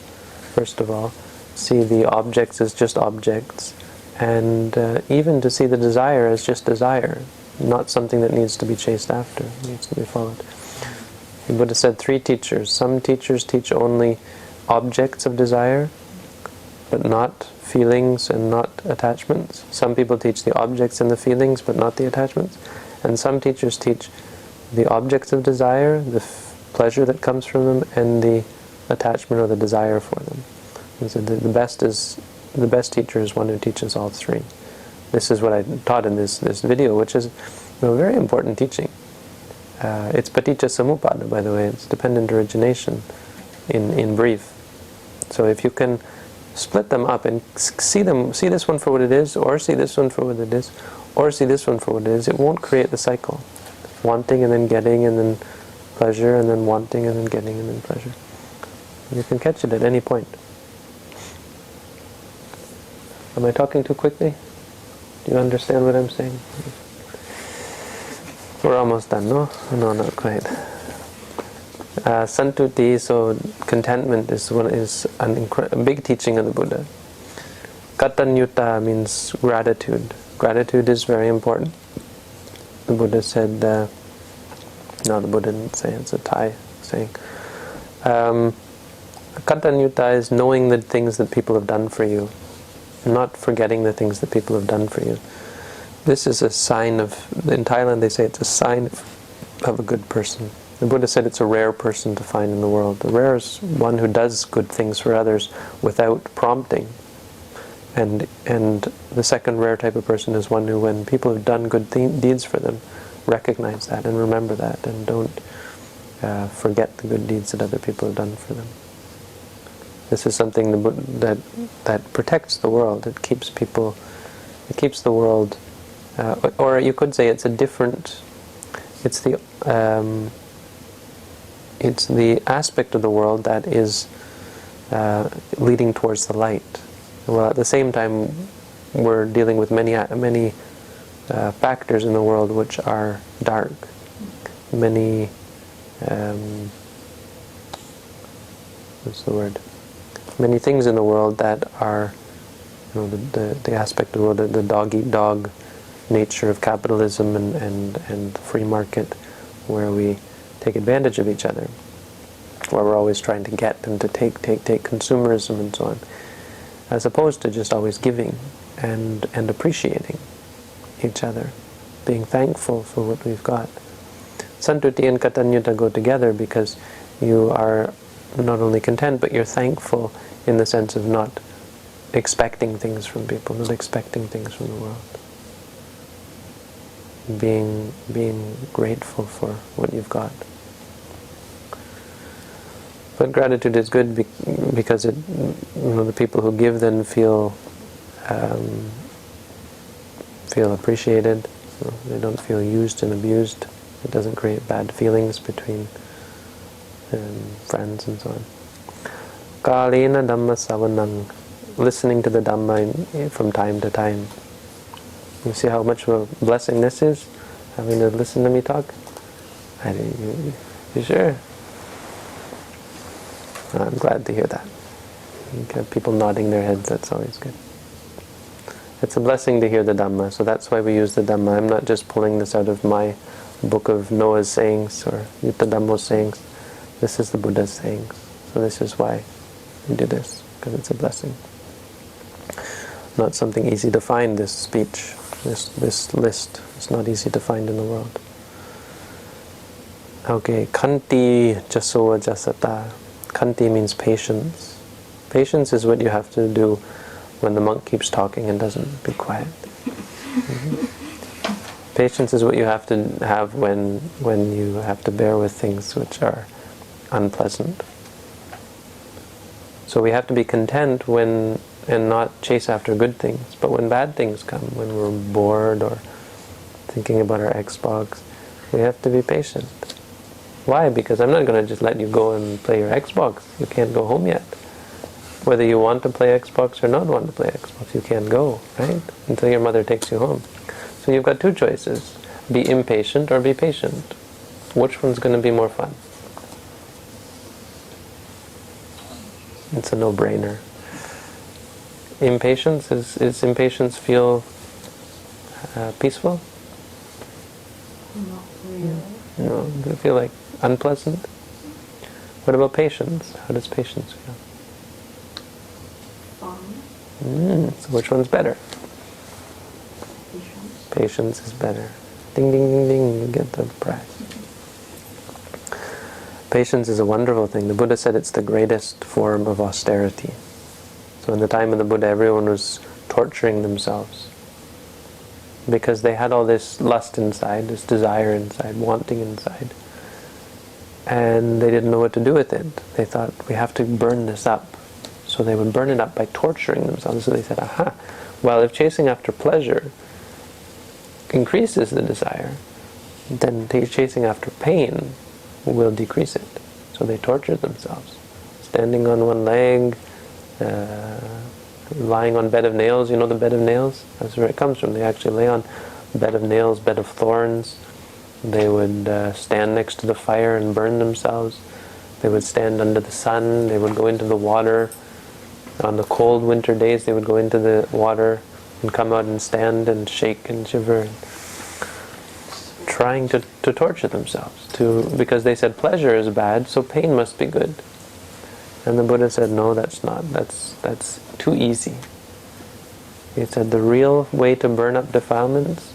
first of all, see the objects as just objects, and even to see the desire as just desire, not something that needs to be chased after, needs to be followed. The Buddha said 3 teachers. Some teachers teach only objects of desire, but not feelings and not attachments. Some people teach the objects and the feelings, but not the attachments. And some teachers teach the objects of desire, the pleasure that comes from them, and the attachment or the desire for them. And so the best teacher is one who teaches all 3. This is what I taught in this video, which is a very important teaching. It's paticca samuppada, by the way. It's dependent origination in brief. So if you can split them up and see this one for what it is, or see this one for what it is, or see this one for what it is, it won't create the cycle. Wanting and then getting and then pleasure, and then wanting and then getting and then pleasure. You can catch it at any point. Am I talking too quickly? Do you understand what I'm saying? We're almost done, no? No, not quite. Santuti, so contentment, is a big teaching of the Buddha. Katanyuta means gratitude. Gratitude is very important. The Buddha said, no, the Buddha didn't say, it's a Thai saying. Katanyuta is knowing the things that people have done for you, not forgetting the things that people have done for you. This is a sign of, in Thailand they say it's a sign of a good person. The Buddha said it's a rare person to find in the world. The rare is one who does good things for others without prompting. And the second rare type of person is one who, when people have done good deeds for them, recognize that and remember that, and don't forget the good deeds that other people have done for them. This is something that protects the world. It keeps the world, or you could say it's the aspect of the world that is leading towards the light. Well, at the same time, we're dealing with many factors in the world which are dark. Many, what's the word? Many things in the world that are, the aspect of the world, the dog-eat-dog nature of capitalism and free market, where we take advantage of each other, where we're always trying to get and to take consumerism and so on, as opposed to just always giving and appreciating each other, being thankful for what we've got. Santuti and Katanyuta go together, because you are not only content, but you're thankful in the sense of not expecting things from people, not expecting things from the world. Being grateful for what you've got. But gratitude is good because the people who give then feel appreciated. They don't feel used and abused. It doesn't create bad feelings between friends and so on. Kalena Dhamma Savanang, listening to the Dhamma from time to time. You see how much of a blessing this is, having to listen to me talk? You sure? I'm glad to hear that. You get people nodding their heads, that's always good. It's a blessing to hear the Dhamma, so that's why we use the Dhamma. I'm not just pulling this out of my book of Noah's sayings or Yutta Dhammo's sayings. This is the Buddha's sayings. So this is why we do this, because it's a blessing. Not something easy to find, this speech, this list. It's not easy to find in the world. Okay, Khanti Jasoa Jasata. Khanti means patience. Patience is what you have to do when the monk keeps talking and doesn't be quiet. Patience is what you have to have when you have to bear with things which are unpleasant. So we have to be content when and not chase after good things. But when bad things come, when we're bored or thinking about our Xbox, we have to be patient. Why? Because I'm not going to just let you go and play your Xbox. You can't go home yet. Whether you want to play Xbox or not want to play Xbox, you can't go, right? Until your mother takes you home. So you've got two choices. Be impatient or be patient. Which one's going to be more fun? It's a no-brainer. Impatience, is impatience feel peaceful? Not really. No, do you feel like unpleasant? What about patience? How does patience feel? Fun. So which one's better? Patience. Patience is better. Ding, ding, ding, ding, you get the prize. Patience is a wonderful thing. The Buddha said it's the greatest form of austerity. So in the time of the Buddha, everyone was torturing themselves because they had all this lust inside, this desire inside, wanting inside. And they didn't know what to do with it. They thought, we have to burn this up. So they would burn it up by torturing themselves. So they said, aha, well, if chasing after pleasure increases the desire, then chasing after pain will decrease it. So they tortured themselves. Standing on one leg, lying on bed of nails. You know the bed of nails? That's where it comes from. They actually lay on bed of nails, bed of thorns. They would stand next to the fire and burn themselves. They would stand under the sun. They would go into the water. On the cold winter days, they would go into the water and come out and stand and shake and shiver, trying to torture themselves, because they said pleasure is bad, so pain must be good. And the Buddha said, no, that's not. That's too easy. He said the real way to burn up defilements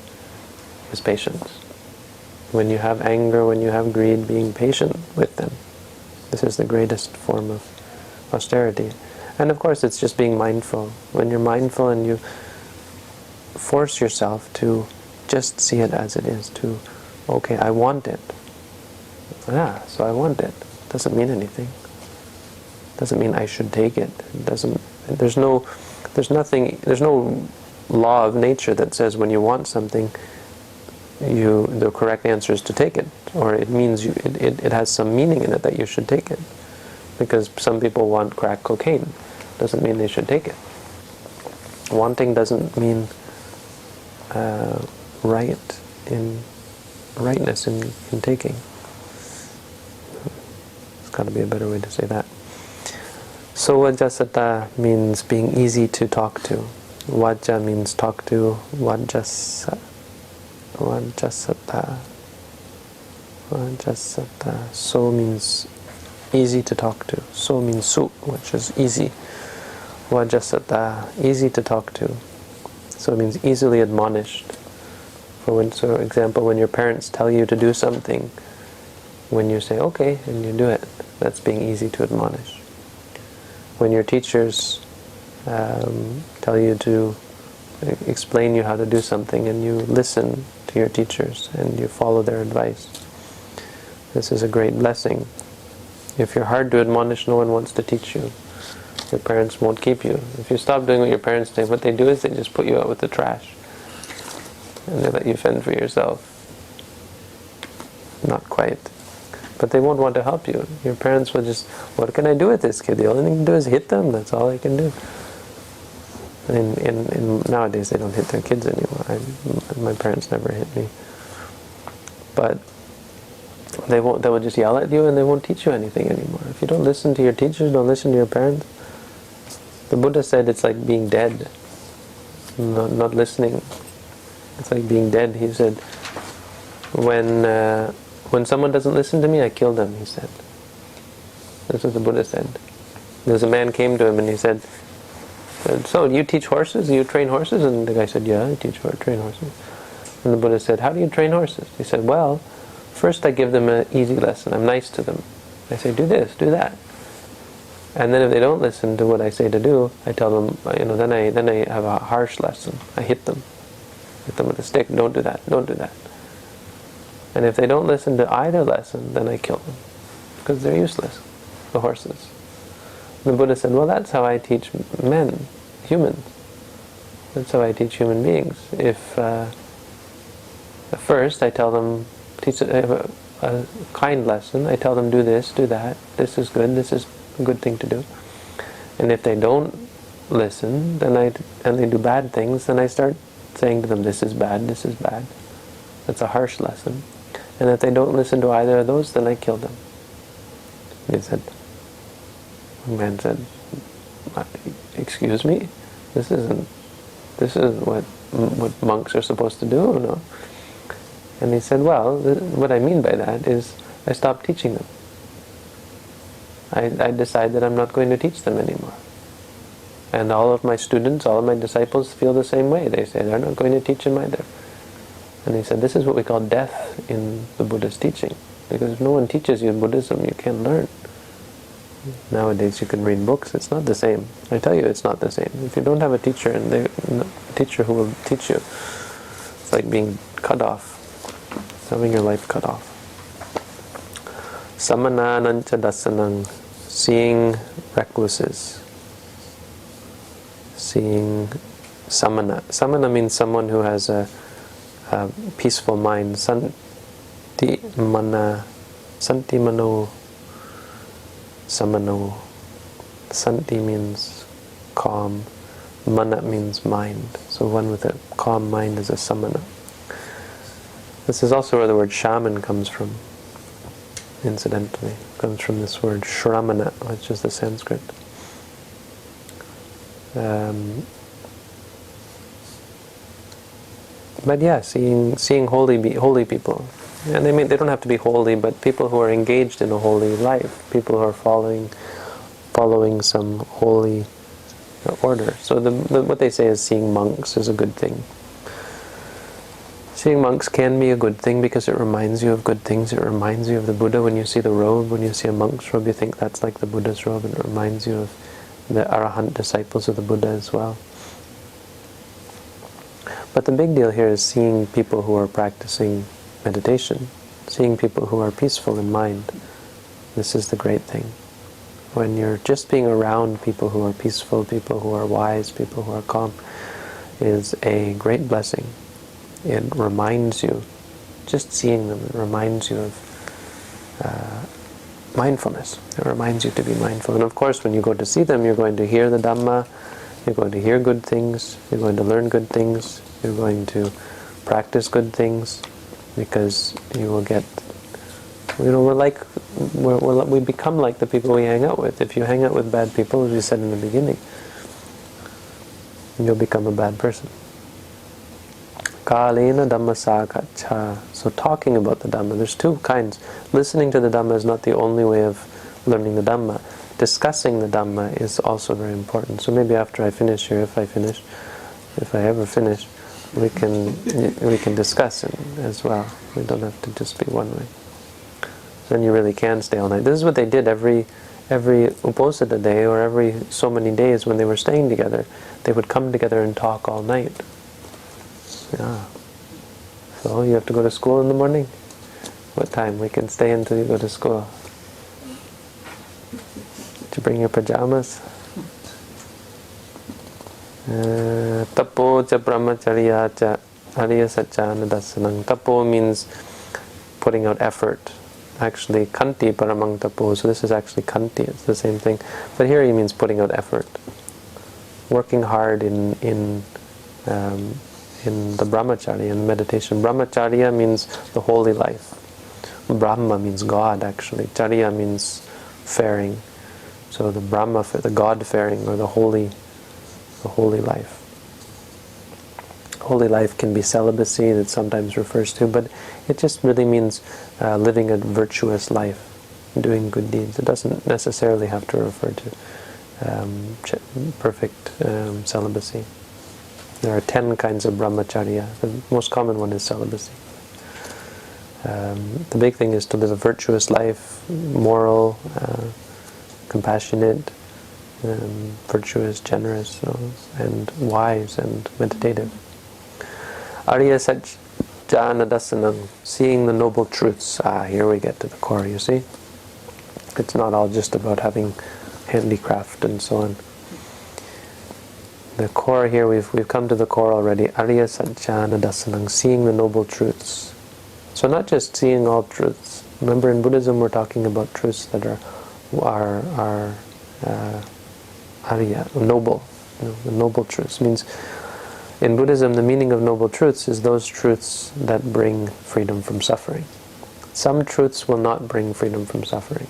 is patience. When you have anger, when you have greed, being patient with them. This is the greatest form of austerity. And of course it's just being mindful. When you're mindful and you force yourself to just see it as it is, to, okay, I want it. So I want it. Doesn't mean anything. Doesn't mean I should take it. There's no law of nature that says when you want something, the correct answer is to take it, or it means it has some meaning in it that you should take it. Because some people want crack cocaine. Doesn't mean they should take it. Wanting doesn't mean rightness in taking. There's got to be a better way to say that. Sovajasata means being easy to talk to. Vaja means talk to. Vajasata. So means easy to talk to. So means su, which is easy. Vajasata, easy to talk to. So it means easily admonished. For example, when your parents tell you to do something, when you say okay and you do it, that's being easy to admonish. When your teachers tell you to explain you how to do something and you listen to your teachers and you follow their advice, this is a great blessing. If you're hard to admonish, no one wants to teach you. Your parents won't keep you. If you stop doing what your parents do, what they do is they just put you out with the trash. And they let you fend for yourself. Not quite. But they won't want to help you. Your parents will just, what can I do with this kid? The only thing to do is hit them. That's all I can do. And nowadays they don't hit their kids anymore. My parents never hit me. But they will just yell at you and they won't teach you anything anymore. If you don't listen to your teachers, don't listen to your parents. The Buddha said it's like being dead. not listening. It's like being dead. He said, when someone doesn't listen to me, I kill them, he said. That's what the Buddha said. There's a man came to him and he said, so you teach horses? You train horses? And the guy said, yeah, I train horses. And the Buddha said, how do you train horses? He said, well, first I give them an easy lesson. I'm nice to them. I say, do this, do that. And then if they don't listen to what I say to do, I tell them, then I have a harsh lesson. I hit them. Hit them with a stick. Don't do that. Don't do that. And if they don't listen to either lesson, then I kill them. Because they're useless, the horses. The Buddha said, well, that's how I teach men, humans. That's how I teach human beings. If at first I tell them, teach a kind lesson, I tell them do this, do that, this is good, this is a good thing to do. And if they don't listen, and they do bad things, then I start saying to them, this is bad, this is bad. That's a harsh lesson. And if they don't listen to either of those, then I kill them. He said, the man said, excuse me? This is what monks are supposed to do, no? And he said, well, what I mean by that is I stop teaching them. I decide that I'm not going to teach them anymore. And all of my students, all of my disciples feel the same way. They say they're not going to teach them either. And he said, this is what we call death in the Buddha's teaching. Because if no one teaches you Buddhism, you can't learn. Nowadays you can read books, it's not the same. I tell you, it's not the same. If you don't have a teacher, and a teacher who will teach you, it's like being cut off. It's having your life cut off. Samananancha dasanang, seeing recluses. Seeing samana. Samana means someone who has a peaceful mind. Santi mano samano. Santi means calm. Mana means mind. So one with a calm mind is a samana. This is also where the word shaman comes from. Incidentally, it comes from this word shramana, which is the Sanskrit. But yeah, seeing holy people, and they don't have to be holy, but people who are engaged in a holy life, people who are following some holy order. So what they say is seeing monks is a good thing. Seeing monks can be a good thing because it reminds you of good things. It reminds you of the Buddha. When you see the robe, when you see a monk's robe, you think that's like the Buddha's robe, and it reminds you of the Arahant disciples of the Buddha as well. But the big deal here is seeing people who are practicing meditation, seeing people who are peaceful in mind. This is the great thing. When you're just being around people who are peaceful, people who are wise, people who are calm, is a great blessing. It reminds you, just seeing them, it reminds you of mindfulness. It reminds you to be mindful. And of course, when you go to see them, you're going to hear the Dhamma, you're going to hear good things, you're going to learn good things, you're going to practice good things, because you will get, we become like the people we hang out with. If you hang out with bad people, as we said in the beginning, you'll become a bad person. Kalena Dhamma Sakacha. So talking about the Dhamma, there's two kinds. Listening to the Dhamma is not the only way of learning the Dhamma. Discussing the Dhamma is also very important. So maybe after I finish here, if I ever finish, we can discuss it as well. We don't have to just be one way. So then you really can stay all night. This is what they did every Uposatha day, or every so many days when they were staying together. They would come together and talk all night. Yeah. So you have to go to school in the morning? What time? We can stay until you go to school. Did you bring your pajamas? Tapo cha brahmacharya cha ariya saccana dasanang. Tapo means putting out effort. Actually, kanti paramang tapo. So this is actually kanti. It's the same thing. But here he means putting out effort. Working hard in the brahmacharya, in meditation. Brahmacharya means the holy life. Brahma means God, actually. Charya means faring. So the Brahma, the God faring, or the holy life. Holy life can be celibacy, that sometimes refers to, but it just really means living a virtuous life, doing good deeds. It doesn't necessarily have to refer to perfect celibacy. There are 10 kinds of brahmacharya. The most common one is celibacy. The big thing is to live a virtuous life, moral, compassionate, virtuous, generous, and wise and meditative. Arya Satjana Dasanam, seeing the noble truths. Here we get to the core, you see? It's not all just about having handicraft and so on. The core here, we've come to the core already. Arya Satjana Dasanam, seeing the noble truths. So not just seeing all truths. Remember, in Buddhism we're talking about truths that are Arya, noble. The noble truths means, in Buddhism, the meaning of noble truths is those truths that bring freedom from suffering. Some truths will not bring freedom from suffering.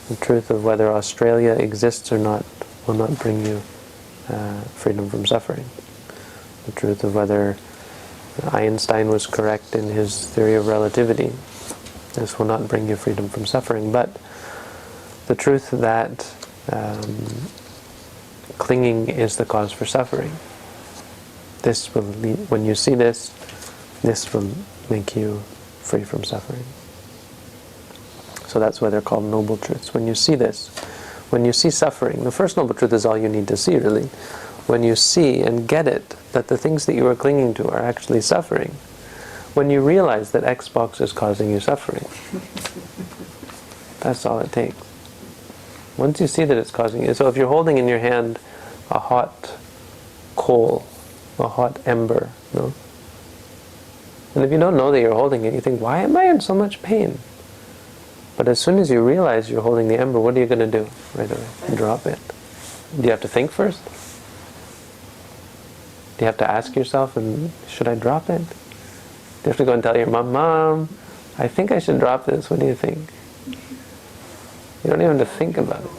The truth of whether Australia exists or not will not bring you freedom from suffering. The truth of whether Einstein was correct in his theory of relativity, this will not bring you freedom from suffering. But the truth that clinging is the cause for suffering, this will lead, when you see this will make you free from suffering. So that's why they're called noble truths. When you see this, when you see suffering, the first noble truth is all you need to see, really. When you see and get it, that the things that you are clinging to are actually suffering, when you realize that Xbox is causing you suffering, that's all it takes. Once you see that it's causing you, so if you're holding in your hand a hot coal, a hot ember, no? And if you don't know that you're holding it, you think, why am I in so much pain? But as soon as you realize you're holding the ember, what are you going to do right away? You drop it. Do you have to think first? Do you have to ask yourself, and should I drop it? Do you have to go and tell your mom, Mom, I think I should drop this. What do you think? You don't even have to think about it.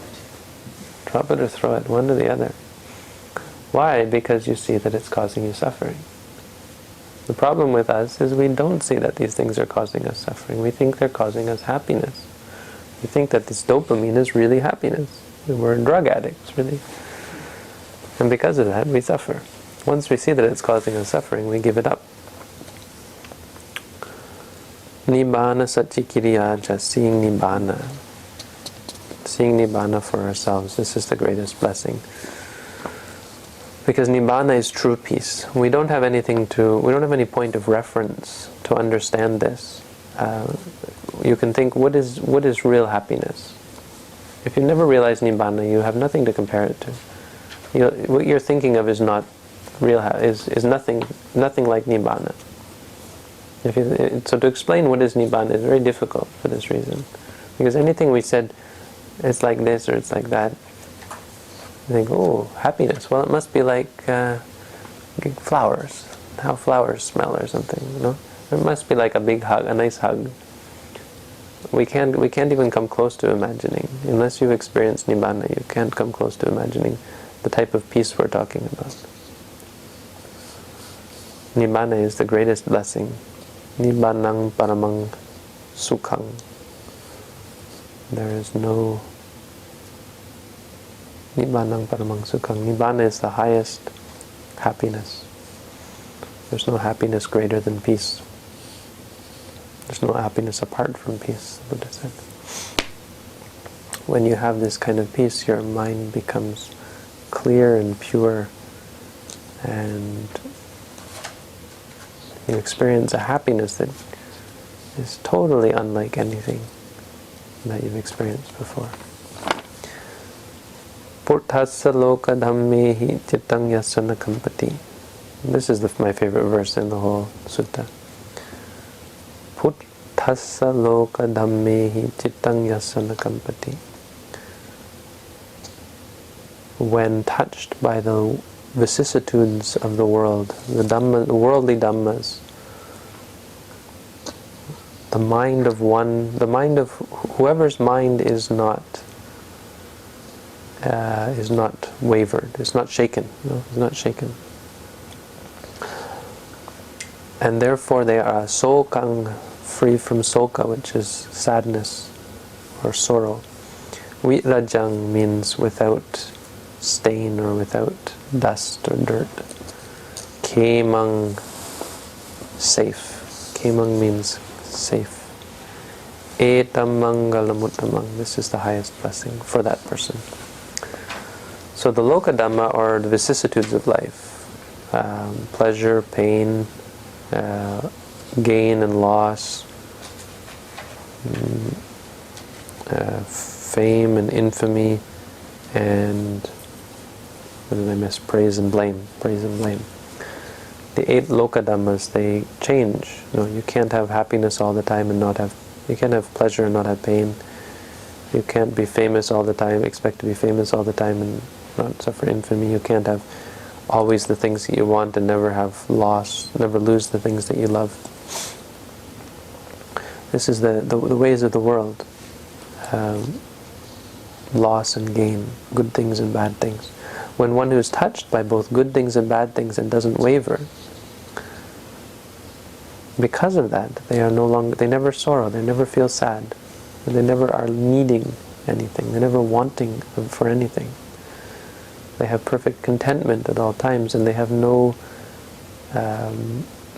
Drop it or throw it, one or the other. Why? Because you see that it's causing you suffering. The problem with us is we don't see that these things are causing us suffering. We think they're causing us happiness. We think that this dopamine is really happiness. We're drug addicts, really. And because of that, we suffer. Once we see that it's causing us suffering, we give it up. Nibbana Satchikiriya, just seeing Nibbana. Seeing Nibbana for ourselves. This is the greatest blessing. Because Nibbana is true peace. We don't have any point of reference to understand this. You can think, what is real happiness? If you never realize Nibbana, you have nothing to compare it to. What you're thinking of is not real. Is nothing like Nibbana. So to explain what is Nibbana is very difficult for this reason, because anything we said, it's like this or it's like that. You think, oh, happiness. Well, it must be like flowers. How flowers smell or something, you know? It must be like a big hug, a nice hug. We can't even come close to imagining. Unless you've experienced Nibbana, you can't come close to imagining the type of peace we're talking about. Nibbana is the greatest blessing. Nibbanang paramang sukhang. There is no Nibbanang paramang sukhang. Nibbana is the highest happiness. There's no happiness greater than peace. There's no happiness apart from peace, the Buddha said. When you have this kind of peace, your mind becomes clear and pure, and you experience a happiness that is totally unlike anything that you've experienced before. Purthassa loka dhammehi cittang yasana kampati. This is my favorite verse in the whole sutta. Purthassa loka dhammehi cittang yasana kampati. When touched by the vicissitudes of the world, the worldly dhammas, the mind of whoever's mind is not wavered, is not shaken. No, is not shaken. and therefore they are sokang, free from soka, which is sadness or sorrow. Virajang means without stain or without dust or dirt. Kemang, safe. Kemang means safe. Etamangalamutamang, this is the highest blessing for that person. So the Loka Dhamma are the vicissitudes of life. Pleasure, pain, gain and loss, fame and infamy, and what did I miss? Praise and blame. Praise and blame. The 8 Loka Dhammas, they change. You can't have happiness all the time and not have. You can't have pleasure and not have pain. You can't be famous all the time, expect to be famous all the time and not suffer infamy. You can't have always the things that you want and never have loss, never lose the things that you love. This is the ways of the world. Loss and gain, good things and bad things. When one who is touched by both good things and bad things and doesn't waver, because of that, they never sorrow, they never feel sad, and they never are needing anything, they're never wanting for anything. They have perfect contentment at all times, and they have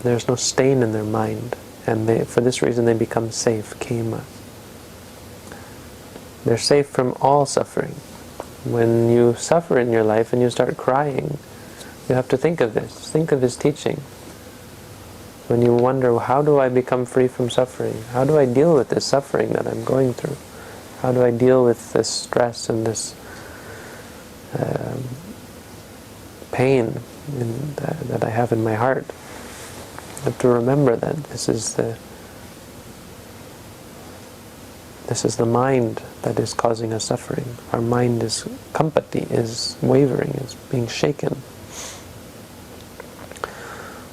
there's no stain in their mind, and for this reason they become safe, kema. They're safe from all suffering. When you suffer in your life and you start crying, you have to think of this, think of his teaching. When you wonder, how do I become free from suffering? How do I deal with this suffering that I'm going through? How do I deal with this stress and this pain that I have in my heart? You have to remember that this is the mind that is causing us suffering. Our mind is kampati, is wavering, is being shaken.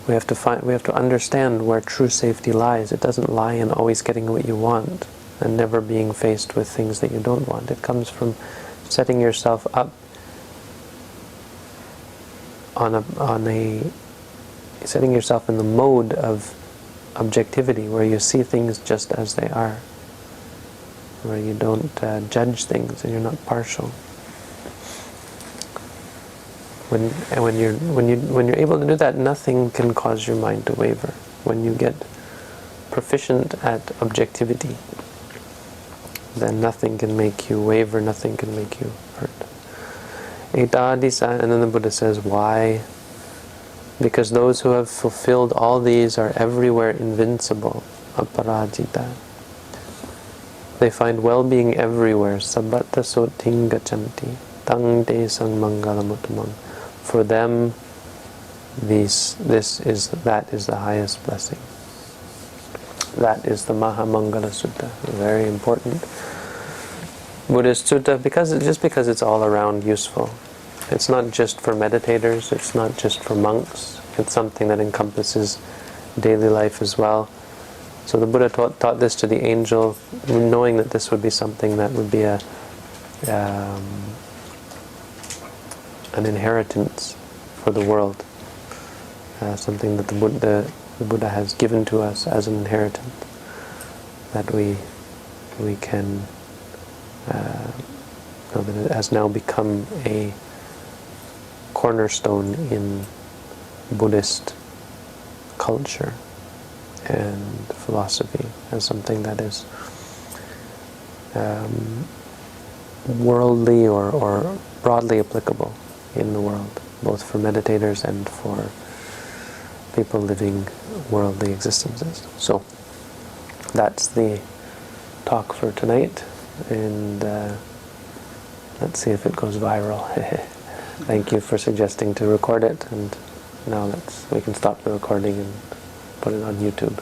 We have to understand where true safety lies. It doesn't lie in always getting what you want and never being faced with things that you don't want. It comes from setting yourself up setting yourself in the mode of objectivity, where you see things just as they are, where you don't judge things and you're not partial. When you're able to do that, nothing can cause your mind to waver. When you get proficient at objectivity, then nothing can make you waver, nothing can make you hurt. Etadisa, and then the Buddha says, why? Because those who have fulfilled all these are everywhere invincible, aparajita. They find well-being everywhere, sabbata soting gachanti, tang te sang mangalamutamang. For them, that is the highest blessing. That is the Mahamangala Sutta, very important Buddhist sutta, because it's all around useful. It's not just for meditators, it's not just for monks, it's something that encompasses daily life as well. So the Buddha taught this to the angel, knowing that this would be something that would be an inheritance for the world, something that the Buddha has given to us as an inheritance, that we can know that it has now become a cornerstone in Buddhist culture and philosophy, as something that is worldly or broadly applicable in the world, both for meditators and for people living worldly existences. So that's the talk for tonight, and let's see if it goes viral. Thank you for suggesting to record it, and now we can stop the recording and put it on YouTube.